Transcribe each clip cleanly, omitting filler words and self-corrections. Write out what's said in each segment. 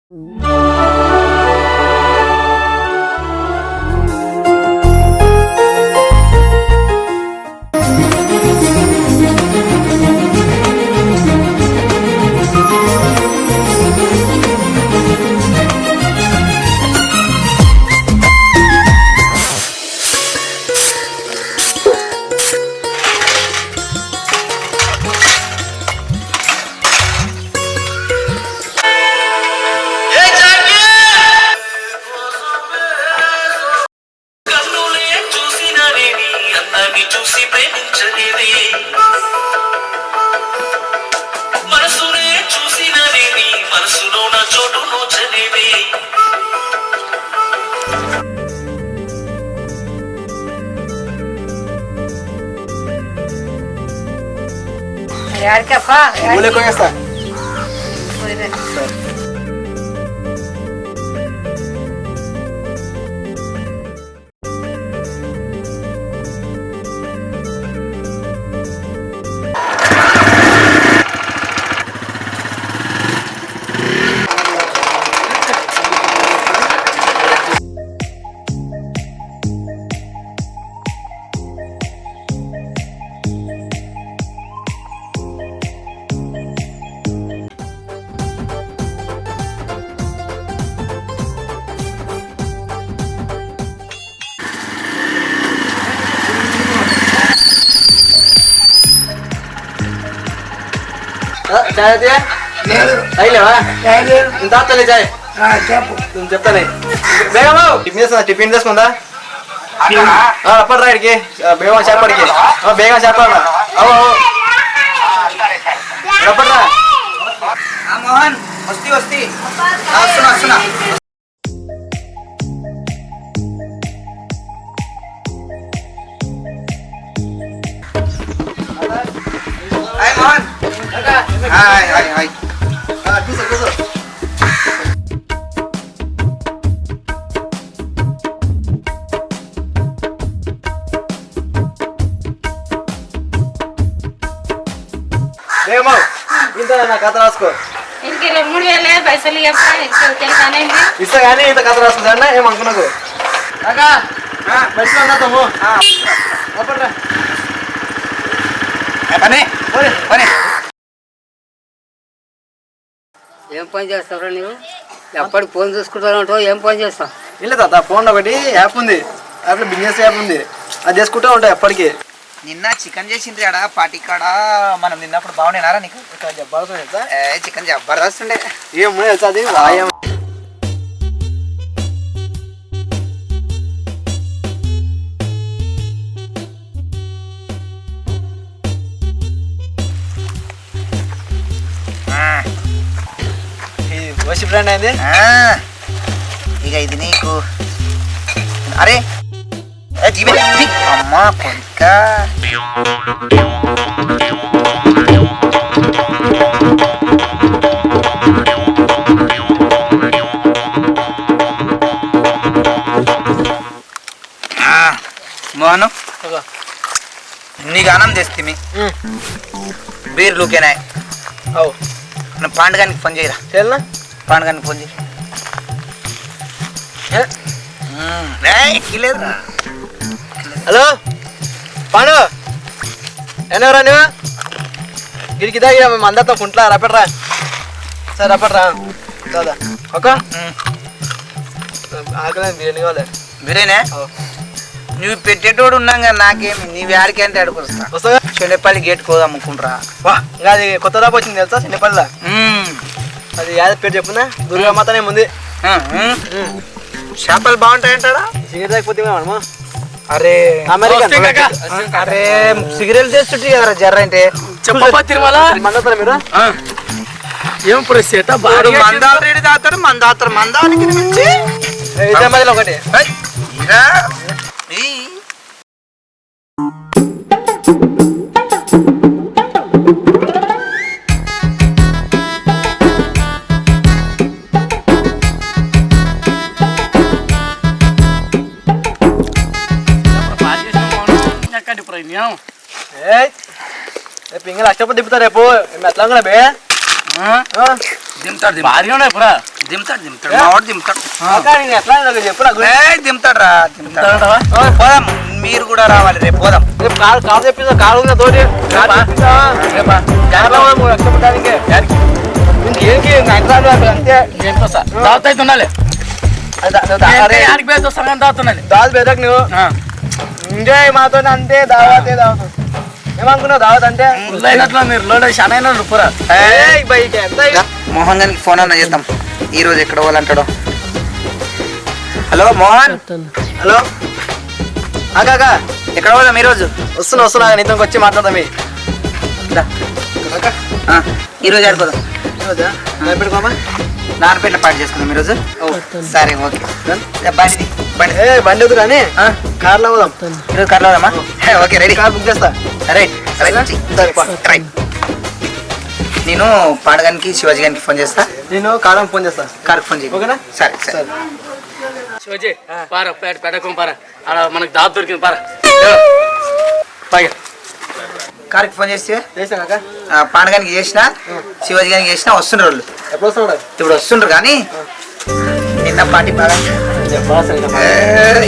Boleh kau yang चाय आती है? नहीं ले वाह? इंता चले जाए? हाँ क्या? तुम जब तक नहीं? बेगा माँ? टिफिन दस मंदा? हाँ पढ़ रहा है क्या? बेगा चाय पढ़ के? हाँ बेगा चाय पढ़ना? आओ आओ क्या पढ़ रहा है? हाँ मोहन मस्ती मस्ती हाँ सुना सुना हाय मोहन हाय हाय हाय kusuk kusuk Demo, inta na kata rasko. Inki remudi ele paisa liya pa, kelsa nahi hai. Isa gani inta kata rasko janna em angkuna ko. Kaka, हाँ बैठो ना तुम हो हाँ अपन रह बने बोले बने ఏం పని చేస్తావురా నీవు ఎప్పటికి ఫోన్ చూసుకుంటాను అంటావు ఏం పని చేస్తావు ಇಲ್ಲ తాత ఫోన్ ఒకటి యాప్ ఉంది యాప్ లో బిజినెస్ యాప్ ఉంది అది చేసుకుంటా ఉంటా ఎప్పటికీ నిన్న చికెన్ చేసింది ఆడ పార్టీ కాడ మనం నిన్నప్పుడు బాగునేనారా నీకు జబర్దస్త్ చికెన్ జబర్దస్త్ ఉండే ఏమో తెలుసా అది వాయం వసి బ్రాండ్ అయింది ఇక ఇది నీకు అరే అమ్మా కొంత మోహను నీకు ఆనందం చేస్తే బీర్లుకేనా అవు పాండగానికి ఫోన్ చేయరా చేయాలనా పాండగానికి ఫోన్ చేయి లేదురా హలో పాండు ఎన్నవరా నువ్వు గిరికి దాగి మేము అందరితో కుంట్లా రపెట్రా సార్ రపెట్రా దాదా ఓకే ఆకలే బిర్యానీ కావాలి బిర్యానీ నువ్వు పెట్టేటోడు ఉన్నాం కదా నాకేమి నీవు ఆడికి అంటే ఆడుకొస్తా వస్తావా చెన్నపల్లి గేట్ కోదా అమ్ముకుంటారా వా ఇంకా అది కొత్త దాకా వచ్చింది తెలుసా చిన్నపల్లిలో అది యాద పేరు చెప్పుందా దుర్గామాతనే ముందు చేపలు బాగుంటాయంటాడా సిగరెట్ తాగిపోతే మనమా అరే అరే సిగరెట్ తెస్తుంటే కదరా జర్ర అంటే చెప్పబ్బా తిరుమల మందతారా మీరు ఏం ప్రసేట మందాలు రెడీ తాగుతారు మందాతారు మందానికి మించి హైదరాబాద్లో ఒకటి రేపు ఇంకా లక్ష దిప్పుతా రేపు ఎట్లా బే దింపుతాడు భారీగా ఉన్నాయి పురా. దింపుతాడు దింపుతాడు మా వాడు దింపుతాడు కాకా నేను ఎట్లా నాకు చెప్పు నాకు. దింపుతాడు రా దింపుతాడు పోదాం మీరు కూడా రావాలి రేపు పోదాం రేపు కాలు కాలు తెప్పిస్తా కాలు ఉందా తోటి కాలు తెప్పిస్తా. జాగ్రత్త 3 లక్షలు పెట్టడానికి ఇంకేంకి అంతే చెప్పొస్తా దావత్ అయితే ఉండాలి అరే ఆడికి పోయి సంగం దావుతున్నది దావత్ పెద్దకు నువ్వు ఎంజాయ్ మాతో అంతే దావతే దావత్ ఏమనుకున్నావు దావత్ అంటే అయినట్లు మీరు లోడ్ చాలా అయినా పురా బయట ఎంత మోహన్ గారికి ఫోన్ అన్న చేద్దాం ఈ రోజు ఎక్కడ పోవాలంటాడు హలో మోహన్ హలో కాకా ఎక్కడ పోదాం ఈరోజు వస్తున్నా నీతో వచ్చి మాట్లాడదాం ఈరోజు ఆడిపోదాం పెట్టుకోమా నాన్నపేట పాటు చేసుకుందాం ఈరోజు సరే ఓకే బండి బండి బండి వద్దు కానీ కార్లో పోదాం ఈరోజు కార్లో పోదామా ఓకే రెడీ కార్ బుక్ చేస్తా రైట్ రైట్ నేను పాడగానికి శివాజీ గారికి ఫోన్ చేస్తా నేను కారం ఫోన్ చేస్తా కార్కి ఫోన్ చేయి ఓకేనా సరే సరే శివజీ పార పెడకం పార ఆడ మనకు దాబ్ దొరికింది పార పైగా కార్కి ఫోన్ చేస్తే చేసా కాకా పాడగానికి చేసిన శివాజీ గారికి చేసిన వస్తుండ్రు వాళ్ళు ఎప్పుడు వస్తున్నాడు ఇప్పుడు వస్తుండ్రు కానీ నిన్న పార్టీ బాగా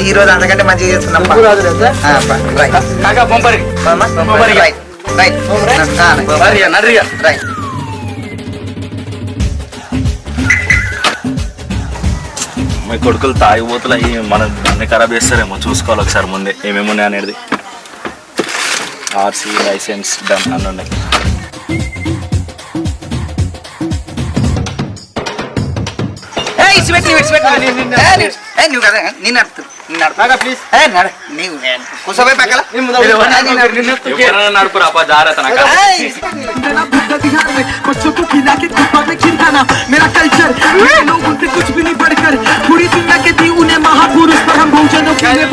ఈ రోజు అంతకంటే మంచిగా చేస్తున్నాం రాజు తెలుసా రైట్ కాకా బొంపరి రైట్ రైట్ నడిగా రైట్ మీ కొడుకులు తాగిపోతులు అయ్యి మన అన్ని ఖరాబ్ చేస్తారేమో చూసుకోవాలి ఒకసారి ముందే ఏమేమి ఉన్నాయి అనేది ఆర్సీ లైసెన్స్ డన్ అన్నీ ఉన్నాయి నువ్వు కదా నేను కాకా ప్లీజ్ కూర్చోపోయి పక్కల ఎవరైనా నడుపురా అప్ప జాగ్రత్త నాకు बच्चों को खिला के कुत्ता में खिलाना मेरा कल्चर मेरे लोग उनसे कुछ भी नहीं बढ़कर पूरी दुनिया के दी उन्हें महापुरुष पर हम बहुजनों के लिए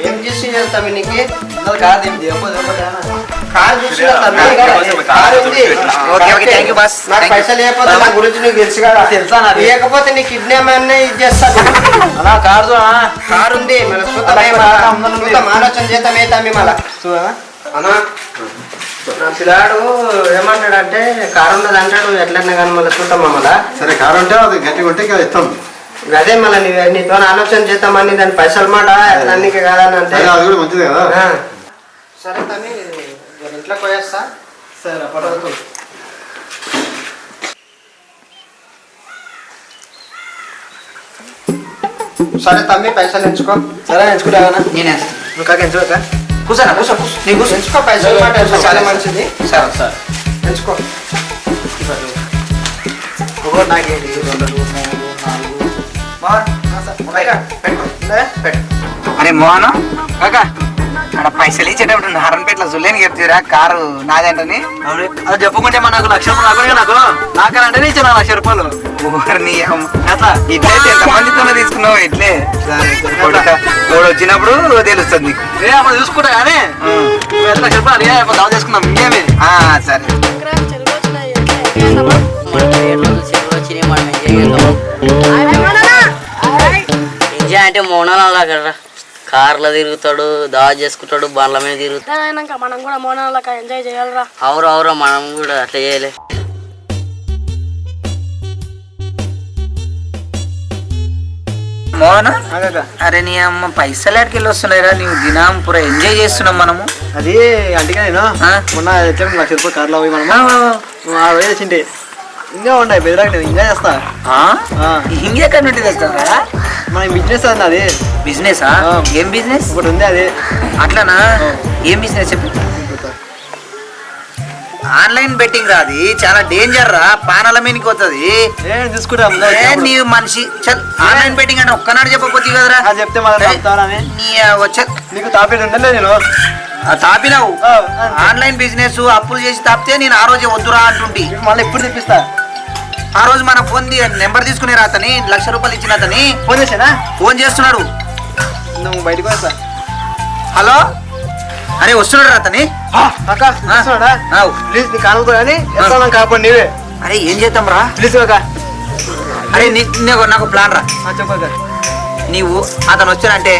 ఏం చేసి చేస్తాము నీకు కార్ దింపి కార్ చూసి okay okay thank you boss నాకు పైసలు లేకపోతే నా గురించి నీకు తెలుసు కదా తెలుసా లేకపోతే నీ కిడ్నాప్ అన్నీ ఇది చేస్తాను అలా కారు కారు ఉంది మన చూద్దాం ఆలోచన చేద్దాం తమ్మి మళ్ళా చూడా అన్నా నా పిల్లాడు ఏమంటాడంటే కారు ఉన్నది అంటాడు ఎట్లన్నా కానీ మళ్ళీ చూద్దామా మళ్ళా సరే కారు ఉంటే అది గట్టిగా ఉంటే ఇక ఇస్తాం అదే మళ్ళీ నీతో ఆలోచన చేద్దామని దాని పైసలు మాట అన్నికి కాదని అంటే అది కూడా మంచిదే కదా సరే తమ్మి ఇంట్లోకి పోయేస్తా సరే అప్పటి సరే తమ్మి పైసలు ఎంచుకో సరే ఎంచుకుంటా నేనే ఇంకా ఎంచుకోక కూర్చోనా కూర్చో నీకు కూర్చో ఎంచుకో పైసలు మాట చాలా మంచిది సరే సరే ఎంచుకో నాకేంటి 2 3 4 అరే మోహన్ కాకా అక్కడ పైసలు ఇచ్చేటప్పుడు హరన్పేటలో జుల్లేని చెప్తారా కారు నాదేంటని అది చెప్పుకుంటే మన నాకు 1 లక్ష రూపాయలు నాకు నాకంటే ఇచ్చాను 1 లక్ష రూపాయలు ఊరిని ఇట్లయితే ఎంతమందితో తీసుకున్నావు ఇట్లే వాడు వచ్చినప్పుడు తెలుస్తుంది నీకు అప్పుడు చూసుకుంటా కానీ 2 లక్ష రూపాయలు దావ చేసుకున్నాం ఇంకేమి సరే ఎంజాయ్ అంటే మోనాలా కదా కార్లో తిరుగుతాడు దావా చేసుకుంటాడు బండ్ల మీద తిరుగుతాడు మనం కూడా మోనాల ఎంజాయ్ చేయాలరా అవురా మనం కూడా అట్లా చేయలే మోహన్ అరే నీ అమ్మ పైసలు ఎక్కడికి వస్తున్నాయిరా నీవు దినం పూర ఎంజాయ్ చేస్తున్నాం మనము అది అంటే నేను మొన్న 1 లక్ష రూపాయలు కార్లో పోయి మనము 6 వేలు వచ్చింటే ఇంకా ఉన్నాయి బెదరాక నేను ఇంకా చేస్తా ఇంకెక్కడ నుండి తెస్తారా మన బిజినెస్ అది అది బిజినెస్ ఏం బిజినెస్ ఒకటి ఉంది అది అట్లానా ఏం బిజినెస్ చెప్పు ఆన్లైన్ బెట్టింగ్ రా అది చాలా డేంజర్ రా పానాల మీదకి వస్తుంది చూసుకుంటా నీవు మనిషి చల్ ఆన్లైన్ బెట్టింగ్ అంటే ఒక్కనాడు చెప్పకపోతే కదరా చెప్తే మళ్ళీ నీ వచ్చే నీకు తాపేది ఉండలే నేను తాపినావు ఆన్లైన్ బిజినెస్ అప్పులు చేసి తాపితే నేను ఆ రోజే వద్దురా అంటుంటి మళ్ళీ ఎప్పుడు తెప్పిస్తా ఆ రోజు మన ఫోన్ నెంబర్ తీసుకునే అతని 1 లక్ష రూపాయలు ఇచ్చిన అతని ఫోన్ చేసానా ఫోన్ చేస్తున్నాడు నువ్వు బయటకు వస్తా హలో అరే వస్తున్నాడు అతని ప్లీజ్ నీ కానుకో కానీ ఎంత కాపాడు నీవే అరే ఏం చేద్దాం రా ప్లీజ్ కాక అరే నాకు ప్లాన్ రా చెప్పక నీవు అతను వచ్చానంటే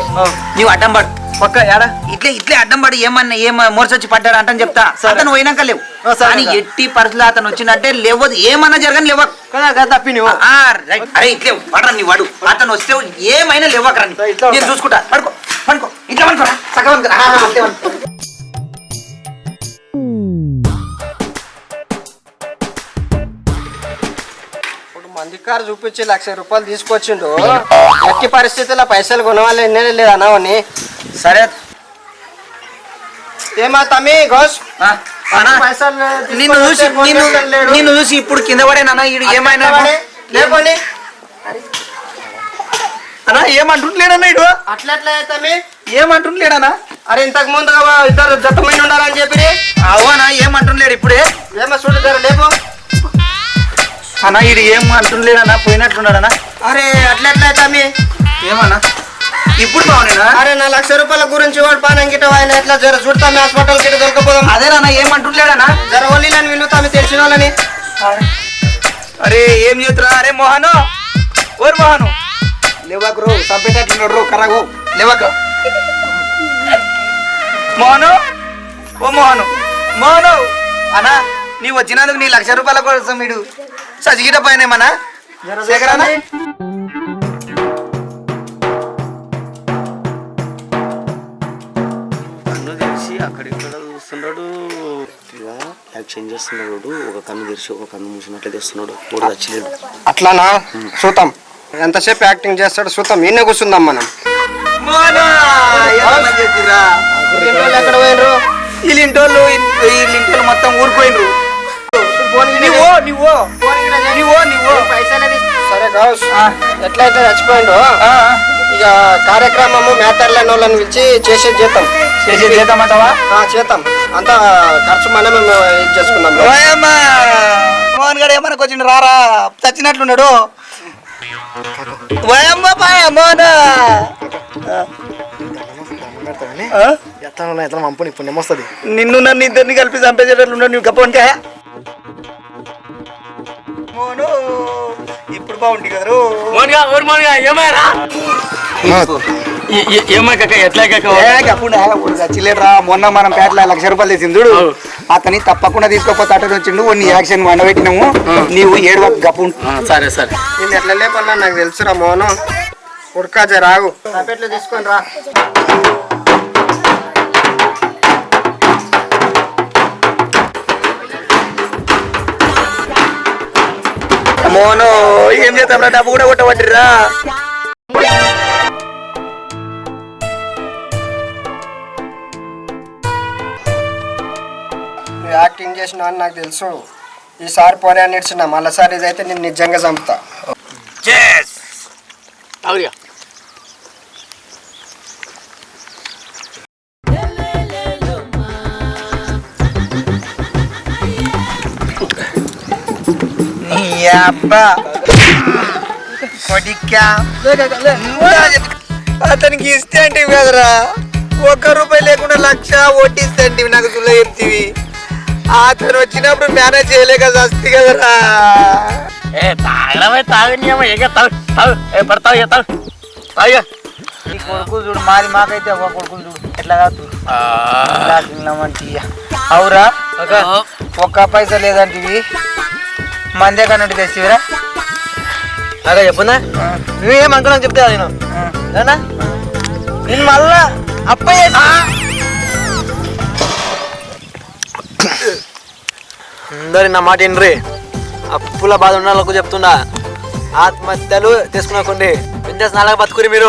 నీవు అడ్డం పడు పక్క ఏడా ఇట్లే ఇట్లే అడ్డం పడి ఏం మోర్చొచ్చి పడ్డాడు అంటని చెప్తా అతను పోయినాక లేవు కానీ ఎట్టి పరిస్థితులు అతను వచ్చినట్టే లేవదు ఏమన్నా జరగని లేవకు తప్పి నువ్వు అరే ఇట్లే పడరా నీ వాడు అతను వస్తే ఏమైనా లేవకరా నేను చూసుకుంటా పడుకో పడుకో ఇట్లా పడుకోరా సగం మంది కారు చూపించి 1,00,000 రూపాయలు తీసుకొచ్చిండు ఎట్టి పరిస్థితుల్లో పైసలు కొనవాలి లేదన్నా సరే ఏమా తమ్మి గోస్ నిన్ను చూసి ఇప్పుడు కింద పడేనా ఈడు ఏమైనా లేకపోండి అన్నా ఏమంటుండలేడన్నా ఇడు అట్లా తమ్మి ఏమంటుండలేడన్నా అరే ఇంతకు ముందు ఇద్దరు జతమైన ఉండాలని చెప్పి అవునా ఏమంటుండలేడు ఇప్పుడే ఏమో చూడతారు లేపు అన్నా ఈడు ఏమంటుండలేడన్నా పోయినట్లున్నాడన్నా అరే అట్లా తమ్మి ఏమన్నా ఇప్పుడు బాగునేనా అరే నా 1,00,000 రూపాయల గురించి వాడు పానంగిట ఆయన ఎట్లా జర చూడతామి హాస్పిటల్ కిட்ட దొరకపోదాం అదేనా ఏమంటుండలేడన్నా జర ఒళ్ళని విను తమ్మి తెలిసిన వాళ్ళని అరే ఏం చేతురా అరే మోహను ఓరు మోహను లేవకు చంపేటట్లు కరగు లేవక మోహను ఓ మోహను మోహను అన్నా నీ వచ్చినందుకు నీ 1,00,000 రూపాయల కోసం వీడు సజిగిట పైన ఏమన్నా శేఖరానా కన్ను తెరిచి అక్కడిక్కడ చూస్తున్నాడు యాక్షన్ చేస్తున్నాడు ఒక కన్ను తెరిచి ఒక కన్ను మూసినట్లే తెస్తున్నాడు కూడా చచ్చిలేడు అట్లానా చూద్దాం ఎంతసేపు యాక్టింగ్ చేస్తాడు చూద్దాం ఈయన కూర్చుందాం మనం ఎక్కడ పోయినరు వీళ్ళింటోళ్ళు మొత్తం ఊరిపోయినరు సరే గౌస్ ఎట్లయితే చచ్చిపోయిండు ఇక కార్యక్రమము మేతర్లని వాళ్ళని పిలిచి చేసేది చేద్దామంటావా చేద్దాం అంతా ఖర్చు మనమే ఇది చేసుకుందాం మోహన్ గారు ఏమన్నా కొంచెం రారా చచ్చినట్లున్నాడు వయమ్మ పాయ మోహన్ పంపుని ఇప్పుడు నెమ్మొస్తుంది నిన్ను నన్ను ఇద్దరిని కలిపి చంపేసేటట్లున్నాడు నువ్వు గప్ప వంకాయ మోను ఇప్పుడు బాగుంటుంది కదరు చచ్చిలేరా మొన్న మనం పేటలో 1,00,000 రూపాయలు తెచ్చింది చూడు అతని తప్పకుండా తీసుకోపోతే అటు వచ్చిండు నీ యాక్షన్ వండబెట్టినాము నీవు 7 గప్పు సరే సరే నేను ఎట్లా లేపన్నా నాకు తెలుసురా మోను ఉడకా జరాగు పేటలో తీసుకొని రా మోను ఏం చేద్దాం డబ్బు కూడా కొట్టబట్టిరా యాక్టింగ్ చేసిన అని నాకు తెలుసు ఈసారి పోనీ అని ఇచ్చిన మళ్ళీసారి ఇదైతే నేను నిజంగా చంపుతా అవుగా అతనికి ఇస్తే అంటే కదరా ₹1 లేకుండా 1,00,000 వడ్డిస్తే అంటే నాకు చుల్ల చెప్తివి అతను వచ్చినప్పుడు మేనేజ్ చేయలేక వస్తుంది కదరా కొడుకులు చూడు మాది మాకైతే కొడుకులు చూడు ఎట్లా అవురా ఒక్క పైసా లేదంటివి మందే కన్నట్టు తెచ్చివిరా అదే చెప్పుందా నువ్వేమనుకున్నా చెప్తే నేను నేను మళ్ళా అప్పయ్య అందరి నా మాట ఏంట్రీ అప్పుల బాధ ఉన్న వాళ్ళకు చెప్తున్నా ఆత్మహత్యలు తీసుకున్నాకండి బిజినెస్ నాలుగు బతుకురి మీరు